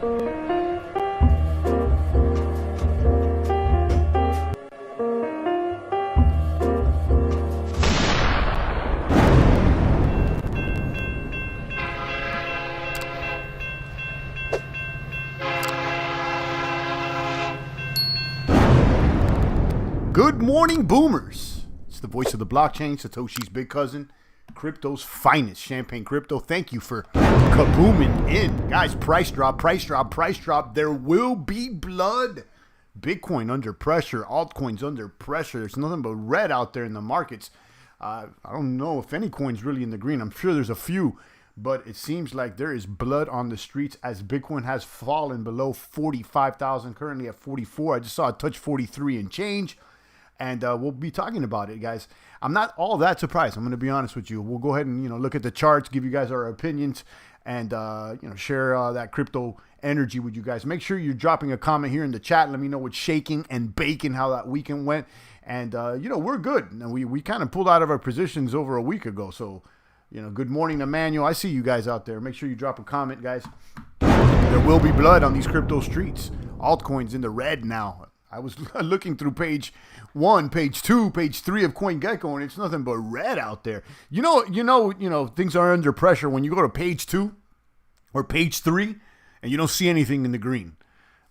Good morning, boomers. It's the voice of the blockchain, Satoshi's big cousin, crypto's finest, Champagne Crypto. Thank you for kabooming in. Guys, price drop, price drop, price drop. There will be blood. Bitcoin under pressure, altcoins under pressure. There's nothing but red out there in the markets. I don't know if any coin's really in the green. I'm sure there's a few, but it seems like there is blood on the streets as Bitcoin has fallen below 45,000, currently at 44. I just saw it touch 43 and change. And we'll be talking about it, guys. I'm not all that surprised. I'm going to be honest with you. We'll go ahead and look at the charts, give you guys our opinions, and share that crypto energy with you guys. Make sure you're dropping a comment here in the chat. Let me know what's shaking and baking, how that weekend went. And we're good. And we kind of pulled out of our positions over a week ago. So good morning, Emmanuel. I see you guys out there. Make sure you drop a comment, guys. There will be blood on these crypto streets. Altcoins in the red now. I was looking through page 1, page 2, page 3 of CoinGecko, and it's nothing but red out there. Things are under pressure when you go to page 2 or page 3 and you don't see anything in the green.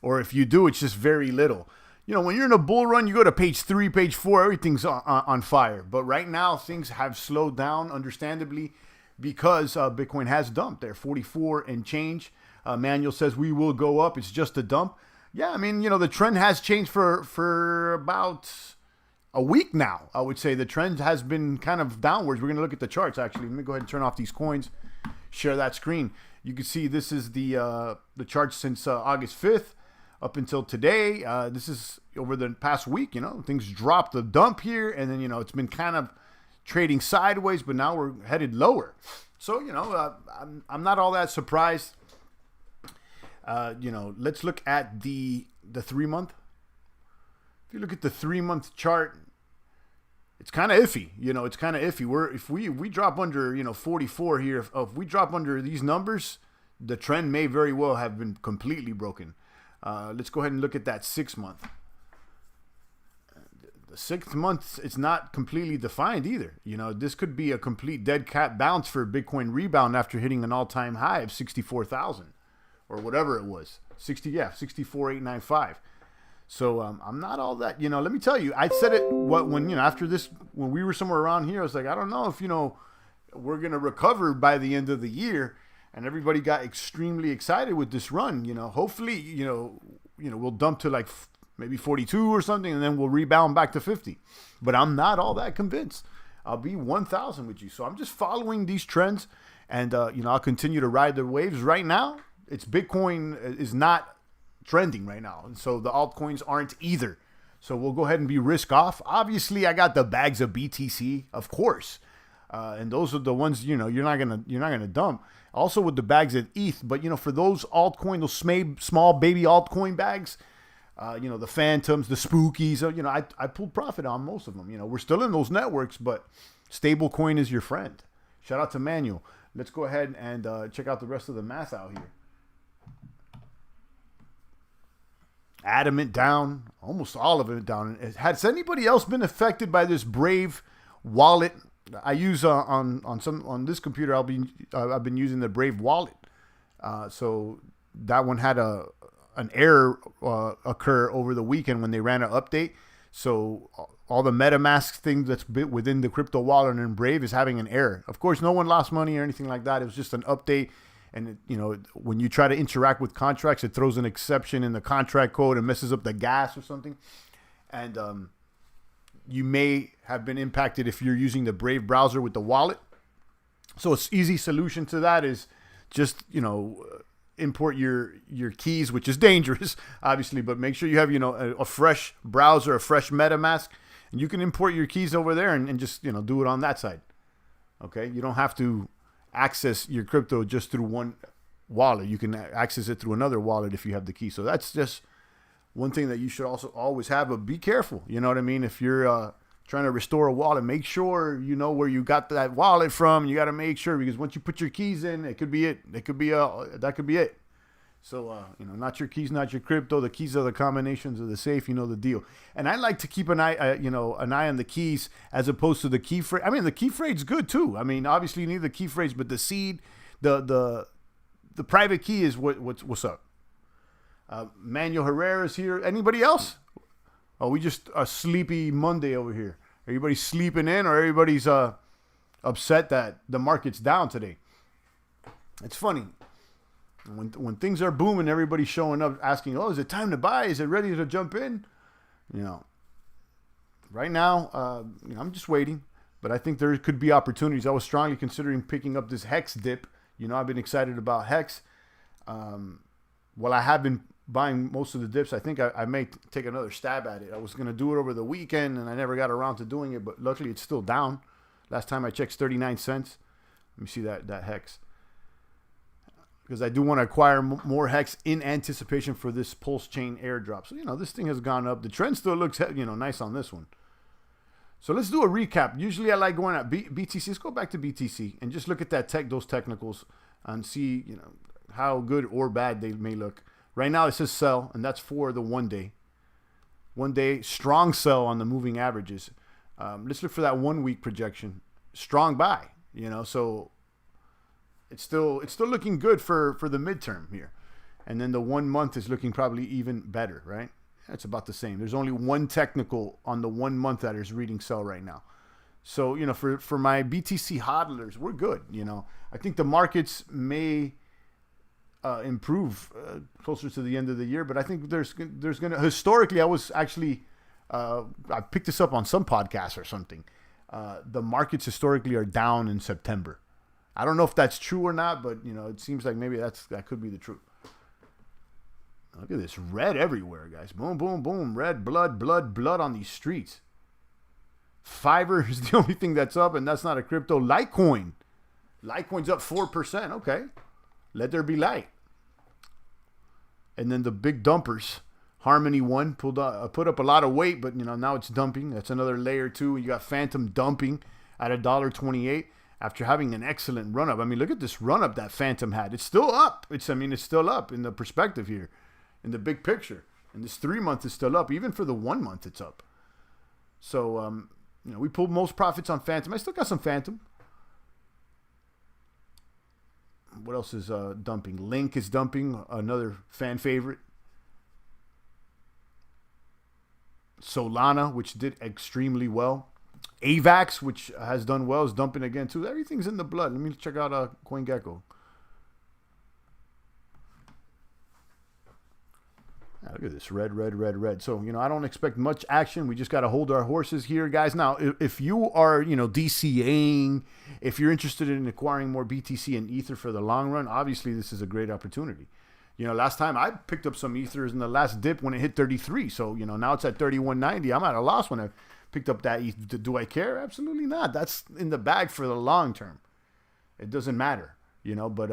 Or if you do, it's just very little. When you're in a bull run, you go to page 3, page 4, everything's on fire. But right now, things have slowed down, understandably, because Bitcoin has dumped there, 44 and change. Manuel says we will go up. It's just a dump. Yeah, I mean, the trend has changed for about a week now. I would say the trend has been kind of downwards. We're going to look at the charts, actually. Let me go ahead and turn off these coins, share that screen. You can see this is the chart since August 5th up until today. This is over the past week. Things dropped a dump here, and then, it's been kind of trading sideways, but now we're headed lower. So, I'm not all that surprised. Let's look at the 3-month. If you look at the 3-month chart, it's kind of iffy. It's kind of iffy. If we drop under 44 here, if we drop under these numbers, the trend may very well have been completely broken. Let's go ahead and look at that 6-month. The 6th month, it's not completely defined either. This could be a complete dead cat bounce for Bitcoin rebound after hitting an all-time high of 64,000. Or whatever it was, 64,895. So I'm not all that. Let me tell you, I said it when after this, when we were somewhere around here, I was like, I don't know if we're gonna recover by the end of the year, and everybody got extremely excited with this run. Hopefully, we'll dump to like maybe 42 or something, and then we'll rebound back to 50. But I'm not all that convinced. I'll be 1,000 with you. So I'm just following these trends, and I'll continue to ride the waves. Right now, it's Bitcoin is not trending right now. And so the altcoins aren't either. So we'll go ahead and be risk off. Obviously, I got the bags of BTC, of course. And those are the ones, you're not gonna dump. Also with the bags of ETH, but for those altcoin, those small baby altcoin bags, the Fantoms, the Spookies, I pulled profit on most of them. We're still in those networks, but stablecoin is your friend. Shout out to Manuel. Let's go ahead and check out the rest of the math out here. Adamant down, almost all of it down. Has anybody else been affected by this Brave wallet? I use on this computer. I've been using the Brave wallet. So that one had an error occur over the weekend when they ran an update. So all the MetaMask thing that's within the crypto wallet and Brave is having an error. Of course, no one lost money or anything like that. It was just an update. And, when you try to interact with contracts, it throws an exception in the contract code and messes up the gas or something. And you may have been impacted if you're using the Brave browser with the wallet. So an easy solution to that is just, import your keys, which is dangerous, obviously, but make sure you have, a fresh browser, a fresh MetaMask, and you can import your keys over there and just, do it on that side. Okay. You don't have to access your crypto just through one wallet. You can access it through another wallet if you have the key. So that's just one thing that you should also always have, but be careful. You know what I mean? If you're trying to restore a wallet, make sure you know where you got that wallet from. You got to make sure, because once you put your keys in, it could be it. That could be it. So, not your keys, not your crypto. The keys are the combinations of the safe. You know the deal. And I like to keep an eye, an eye on the keys as opposed to the key phrase. I mean, the key phrase is good too. I mean, obviously you need the key phrase, but the seed, the private key is what's up. Manuel Herrera's here. Anybody else? Oh, we just a sleepy Monday over here. Everybody's sleeping in, or everybody's upset that the market's down today. It's funny. When things are booming, everybody's showing up asking, oh, is it time to buy? Is it ready to jump in? Right now, I'm just waiting. But I think there could be opportunities. I was strongly considering picking up this Hex dip. I've been excited about Hex. Well, I have been buying most of the dips. I think I may take another stab at it. I was going to do it over the weekend, and I never got around to doing it. But luckily, it's still down. Last time I checked, 39 cents. Let me see that Hex. Because I do want to acquire more Hex in anticipation for this Pulse Chain airdrop. So, this thing has gone up. The trend still looks, nice on this one. So let's do a recap. Usually I like going at BTC. Let's go back to BTC and just look at those technicals and see, how good or bad they may look. Right now it says sell, and that's for the 1 day. 1 day, strong sell on the moving averages. Let's look for that 1 week projection. Strong buy, so it's still looking good for the midterm here. And then the 1 month is looking probably even better, right? That's about the same. There's only one technical on the 1 month that is reading sell right now. So, for my BTC hodlers, we're good. I think the markets may improve closer to the end of the year, but I think there's going to, historically, I was actually, I picked this up on some podcast or something. The markets historically are down in September. I don't know if that's true or not, but, it seems like maybe that could be the truth. Look at this. Red everywhere, guys. Boom, boom, boom. Red, blood, blood, blood on these streets. Fiverr is the only thing that's up, and that's not a crypto. Litecoin. Litecoin's up 4%. Okay. Let there be light. And then the big dumpers. Harmony One put up a lot of weight, but, now it's dumping. That's another layer, too. You got Fantom dumping at $1.28 after having an excellent run-up. I mean, look at this run-up that Fantom had. It's still up. It's still up in the perspective here. In the big picture. And this 3 month is still up. Even for the 1 month, it's up. So, we pulled most profits on Fantom. I still got some Fantom. What else is dumping? Link is dumping. Another fan favorite. Solana, which did extremely well. AVAX, which has done well, is dumping again, too. Everything's in the blood. Let me check out CoinGecko. Look at this, red, red, red, red. So, I don't expect much action. We just got to hold our horses here, guys. Now, if you are, DCAing, if you're interested in acquiring more BTC and Ether for the long run, obviously this is a great opportunity. Last time I picked up some Ethers in the last dip when it hit 33. So, now it's at 31.90. I'm at a loss when I picked up that Ether. Do I care? Absolutely not. That's in the bag for the long term. It doesn't matter, but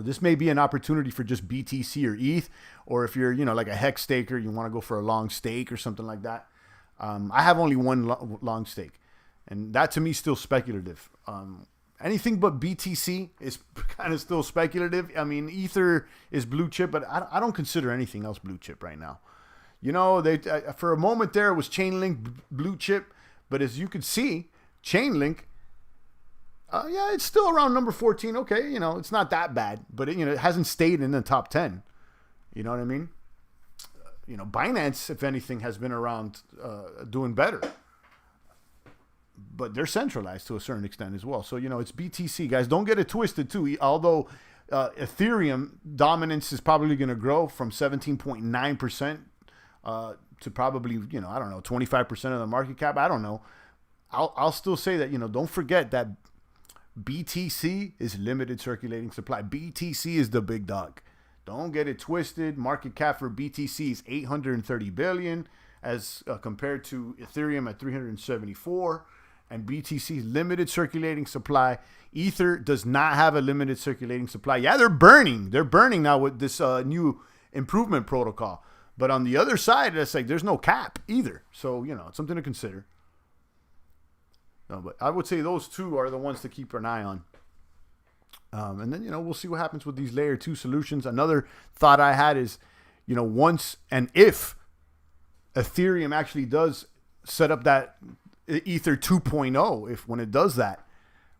this may be an opportunity for just BTC or ETH, or if you're, like a Hex staker, you want to go for a long stake or something like that. I have only one long stake, and that to me is still speculative. Anything but BTC is kind of still speculative. I mean, Ether is blue chip, but I don't consider anything else blue chip right now. They for a moment there it was Chainlink blue chip, but as you could see, Chainlink. Yeah, it's still around number 14. Okay, it's not that bad, but it hasn't stayed in the top 10. You know what I mean? Binance, if anything, has been around doing better. But they're centralized to a certain extent as well. So, it's BTC, guys. Don't get it twisted, too. Although Ethereum dominance is probably going to grow from 17.9% to probably, I don't know, 25% of the market cap. I don't know. I'll still say that, don't forget that BTC is limited circulating supply. BTC is the big dog. Don't get it twisted. Market cap for BTC is 830 billion as compared to Ethereum at 374, and BTC limited circulating supply. Ether does not have a limited circulating supply. Yeah, they're burning. They're burning now with this new improvement protocol. But on the other side, it's like there's no cap either. So, it's something to consider. No, but I would say those two are the ones to keep an eye on. And then, we'll see what happens with these layer 2 solutions. Another thought I had is, once and if Ethereum actually does set up that Ether 2.0, if when it does that,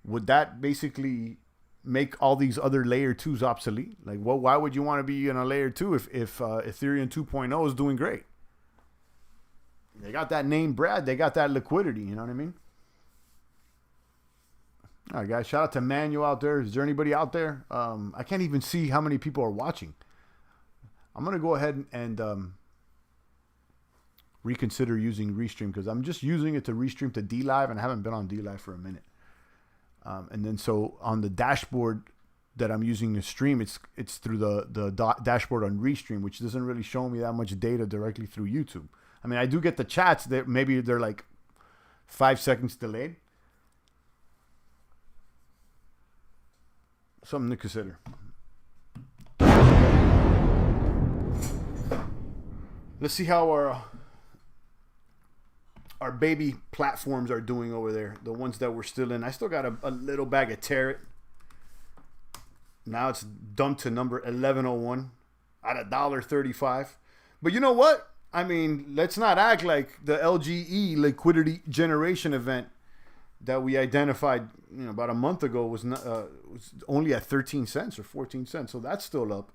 would that basically make all these other layer 2s obsolete? Like, why would you want to be in a layer 2 if Ethereum 2.0 is doing great? They got that name brand. They got that liquidity. You know what I mean? All right, guys. Shout out to Manu out there. Is there anybody out there? I can't even see how many people are watching. I'm going to go ahead and reconsider using Restream because I'm just using it to restream to DLive, and I haven't been on DLive for a minute. And then so on the dashboard that I'm using to stream, it's through the dashboard on Restream, which doesn't really show me that much data directly through YouTube. I mean, I do get the chats that maybe they're like 5 seconds delayed. Something to consider. Let's see how our baby platforms are doing over there. The ones that we're still in. I still got a little bag of Tarot. Now it's dumped to number 1101 at $1.35. But you know what? I mean, let's not act like the LGE liquidity generation event that we identified, about a month ago was only at 13 cents or 14 cents. So that's still up.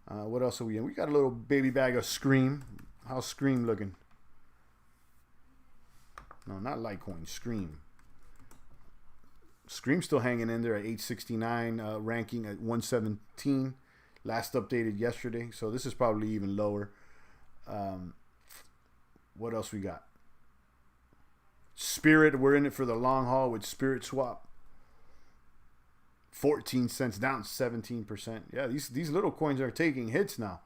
What else are we in? We got a little baby bag of Scream. How's Scream looking? No, not Litecoin. Scream. Scream's still hanging in there at 869, ranking at 117. Last updated yesterday. So this is probably even lower. What else we got? Spirit, we're in it for the long haul with Spirit Swap. 14 cents down 17%. Yeah, these little coins are taking hits now.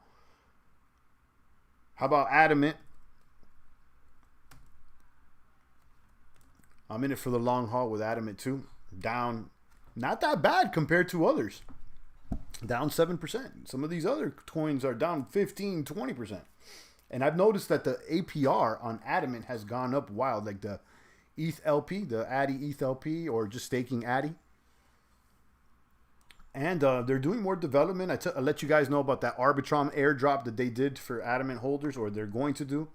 How about Adamant? I'm in it for the long haul with Adamant too. Down, not that bad compared to others. Down 7%. Some of these other coins are down 15, 20%. And I've noticed that the APR on Adamant has gone up wild. Like the ETH LP, the Addy ETH LP, or just staking Addy. And they're doing more development. I'll let you guys know about that Arbitrum airdrop that they did for Adamant holders, or they're going to do.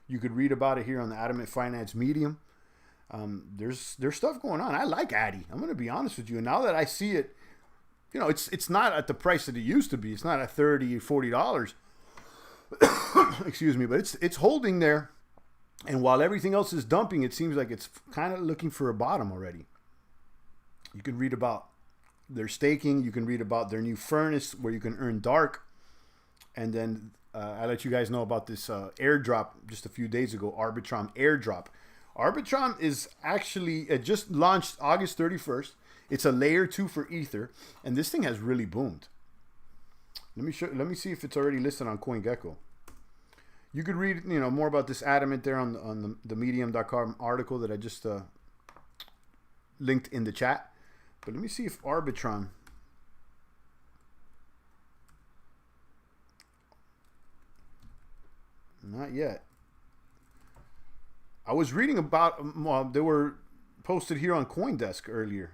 You could read about it here on the Adamant Finance Medium. There's stuff going on. I like Addy. I'm going to be honest with you. And now that I see it, it's not at the price that it used to be. It's not at $30, $40. Excuse me, but it's holding there. And while everything else is dumping, it seems like it's kind of looking for a bottom already. You can read about their staking. You can read about their new furnace where you can earn dark. And then I let you guys know about this airdrop just a few days ago, Arbitrum airdrop. Arbitrum is actually, it just launched August 31st. It's a layer 2 for Ether. And this thing has really boomed. Let me see if it's already listed on CoinGecko. You could read, more about this Adamant there on the medium.com article that I just linked in the chat. But let me see if Arbitrum. Not yet. I was reading about, they were posted here on CoinDesk earlier.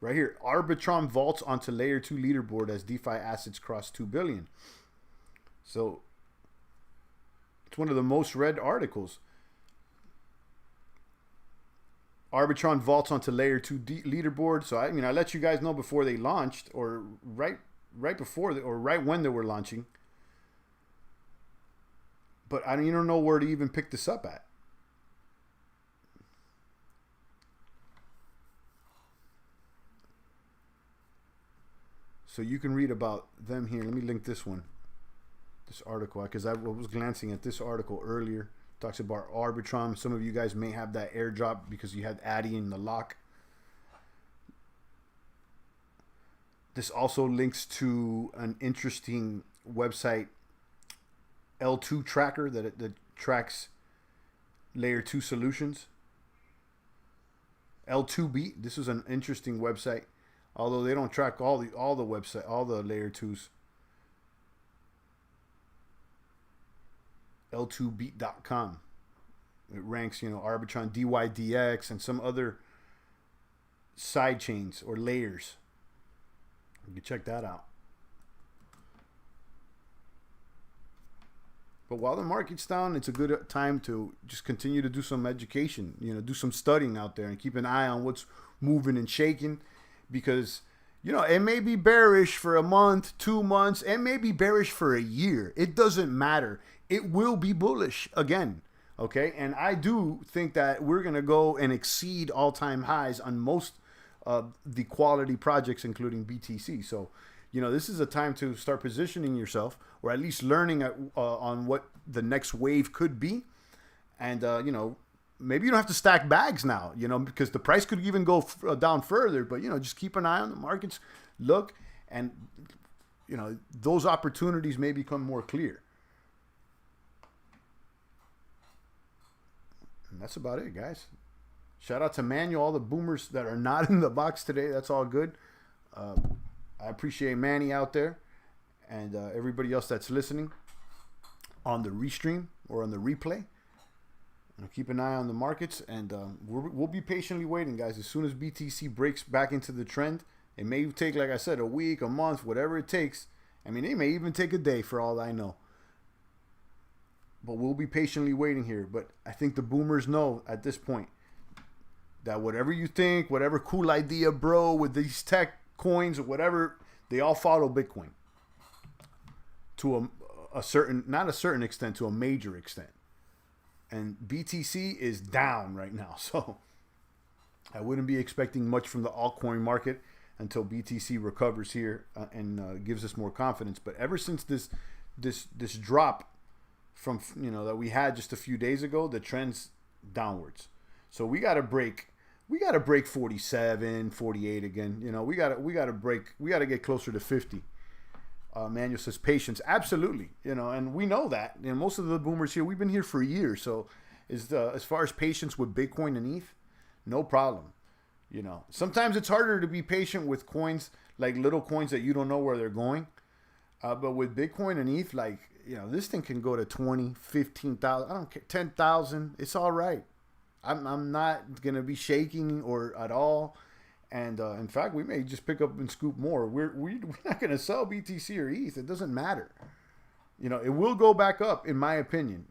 Right here, Arbitrum vaults onto layer 2 leaderboard as DeFi assets cross 2 billion. So it's one of the most read articles. Arbitrum vaults onto layer 2 leaderboard. So I let you guys know before they launched, or right before, or right when they were launching. But I don't know where to even pick this up at. So you can read about them here. Let me link this one, this article, because I was glancing at this article earlier. Talks about Arbitrum. Some of you guys may have that airdrop because you had Addy in the lock. This also links to an interesting website, L2 Tracker, that tracks layer 2 solutions. L2B. This is an interesting website. Although they don't track all the website, all the layer 2s. L2beat.com. It ranks, Arbitrum, DYDX, and some other side chains or layers. You can check that out. But while the market's down, it's a good time to just continue to do some education, you know, do some studying out there and keep an eye on what's moving and shaking, because, you know, it may be bearish for a month, 2 months, it may be bearish for a year. It doesn't matter. It will be bullish again. Okay. And I do think that we're going to go and exceed all-time highs on most of the quality projects, including BTC. So, you know, this is a time to start positioning yourself, or at least learning on what the next wave could be. And, you know, maybe you don't have to stack bags now, you know, because the price could even go down further. But, you know, just keep an eye on the markets, look, and, you know, those opportunities may become more clear. And that's about it, guys. Shout out to Manuel, all the boomers that are not in the box today. That's all good. I appreciate Manny out there, and everybody else that's listening on the restream or on the replay. Keep an eye on the markets, and we'll be patiently waiting, guys. As soon as BTC breaks back into the trend, it may take, like I said, a week, a month, whatever it takes. I mean, it may even take a day for all I know. But we'll be patiently waiting here. But I think the boomers know at this point that whatever you think, whatever cool idea, bro, with these tech coins or whatever, they all follow Bitcoin to a certain, not a certain extent, to a major extent. And BTC is down right now, so I wouldn't be expecting much from the altcoin market until BTC recovers here and gives us more confidence. But ever since this drop from, you know, that we had just a few days ago, the trend's downwards. So we got to break 47, 48 again. You know, we got to get closer to 50. Manuel says patience. Absolutely. You know, and we know that. You know, most of the boomers here, we've been here for years. So as far as patience with Bitcoin and ETH, no problem. You know, sometimes it's harder to be patient with coins, like little coins that you don't know where they're going. But with Bitcoin and ETH, like, you know, this thing can go to 20, 15,000, I don't care, 10,000. It's all right. I'm not going to be shaking or at all. And in fact, we may just pick up and scoop more. We're not going to sell BTC or ETH. It doesn't matter. You know, it will go back up, in my opinion.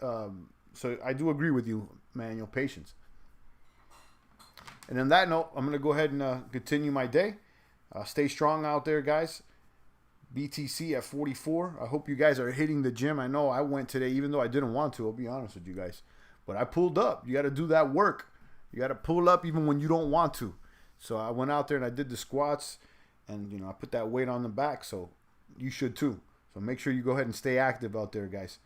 So I do agree with you, Manuel. Patience. And on that note, I'm going to go ahead and continue my day. Stay strong out there, guys. BTC at 44. I hope you guys are hitting the gym. I know I went today, even though I didn't want to. I'll be honest with you guys. But I pulled up. You got to do that work. You got to pull up even when you don't want to. So I went out there and I did the squats, and, you know, I put that weight on the back. So you should too. So make sure you go ahead and stay active out there, guys.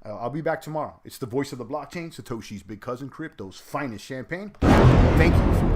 I'll be back tomorrow. It's the voice of the blockchain, Satoshi's big cousin, crypto's finest champagne. Thank you for